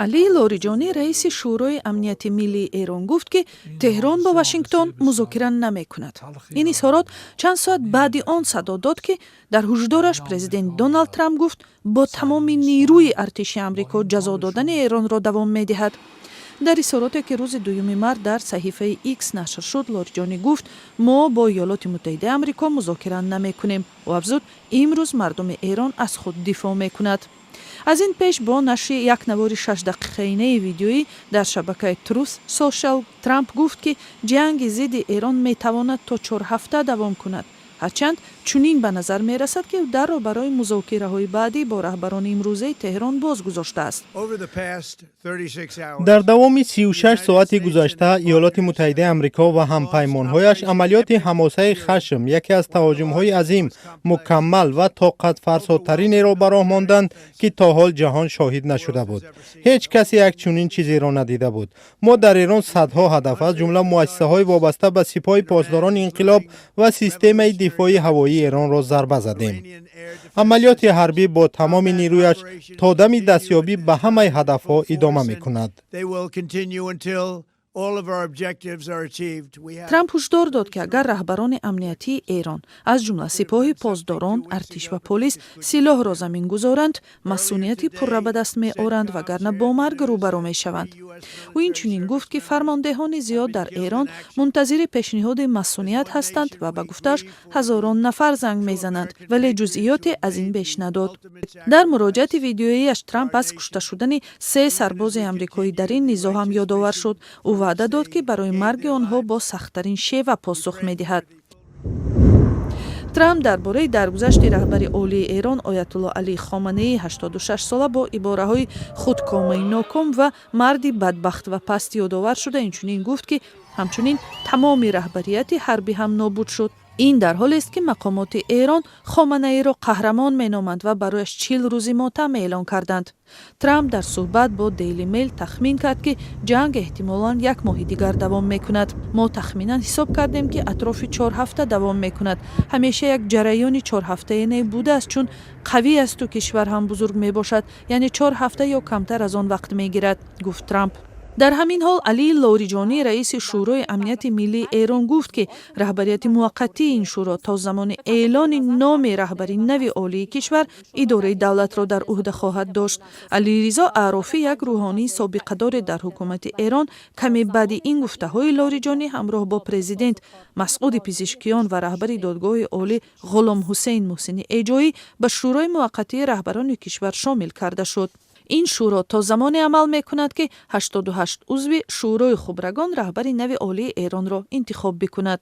علی لاریجانی رئیس شورای امنیت ملی ایران گفت که تهران با واشنگتن مذاکره نمی‌کند. این اظهارات چند ساعت بعد آن صدا داد که در هشدارش پرزیدنت دونالد ترامپ گفت با تمام نیروی ارتش آمریکا جزا دادن ایران را دوام می‌دهد. در اظهاراتی که روز 2 مارس در صحیفه ایکس نشر شد، لاریجانی گفت ما با ایالات متحده آمریکا مذاکره نمی‌کنیم و افزود امروز مردم ایران از خود دفاع می‌کند. از این پیش با نشر یک نوار 6 دقیقه‌ای ویدیویی در شبکه تروث سوشال، ترامپ گفت که جنگ ضد ایران می‌تواند تا 4 هفته دوام کند. هرچند چنین به نظر می‌رسد که در را برای مذاکره‌های بعدی با رهبران امروزه تهران باز گذاشته است. در دوام 36 ساعت گذشته ایالات متحده آمریکا و همپیمان‌هایش عملیات حماسه خشم، یکی از تهاجم‌های عظیم، مکمل و طاقت فرساترین را به راه ماندند که تا حال جهان شاهد نشده بود. هیچ کسی یک چنین چیزی را ندیده بود. ما در ایران صدها هدف از جمله مؤسسه‌های وابسته به سپاه پاسداران انقلاب و سیستم دفاعی هوایی ایران را ضربه زدیم. عملیات حربی با تمام نیرویش تا دم دستیابی به همه هدفها ادامه می‌کند. ترامپ هشدار داد که اگر رهبران امنیتی ایران از جمله سپاه پاسداران، ارتش و پلیس سلاح را زمین گذارند، مسئولیتی پر را به دست می آورند وگرنه با مرگ روبرو می شوند. او این چنین گفت که فرماندهان زیاد در ایران منتظر پیشنهاد مسئولیت هستند و به گفتش هزاران نفر زنگ می زنند، ولی جزئیات از این بیش نداد. در مراجعه ویدیوییش ترامپ از کشته شدن 3 سرباز آمریکایی در این نزاع هم یادآور شد. او وعده داد که برای مرگ آنها با سخت‌ترین شیوه پاسخ می‌دهد. ترامپ درباره درگذشت رهبر عالی ایران آیت الله علی خامنه‌ای 86 ساله با عباره‌های خودکامه‌ای ناکام و مردی بدبخت و پست یادآور شده اینچنین گفت که همچنین تمام رهبریت حربی هم نابود شد. این در حالی است که مقامات ایران خامنه‌ای را قهرمان مینامند و برایش 40 روزی ماتم اعلان کردند. ترامپ در صحبت با دیلی میل تخمین کرد که جنگ احتمالاً 1 ماه دیگر دوام میکند. ما تخمینا حساب کردیم که اطراف 4 هفته دوام میکند. همیشه یک جریان 4 هفته‌ای بوده است، چون قوی است و کشور هم بزرگ می باشد، یعنی 4 هفته یا کمتر از آن وقت میگیرد، گفت ترامپ. در همین حال علی لاریجانی رئیس شورای امنیت ملی ایران گفت که رهبریت موقتی این شورا تا زمان اعلان نام رهبری نو عالی کشور اداره دولت را در عهده خواهد داشت. علیرضا عرافی، یک روحانی سابقه دار در حکومت ایران، کمی بعد این گفته‌های لاریجانی همراه با پرزیدنت مسعود پزشکیان و رهبر دادگاه عالی غلام حسین محسنی ایجایی به شورای موقتی رهبران کشور شامل کرده شد. این شورا تا زمان عمل میکند که 88 عضو شورای خبرگان رهبر نو عالی ایران را انتخاب بکند.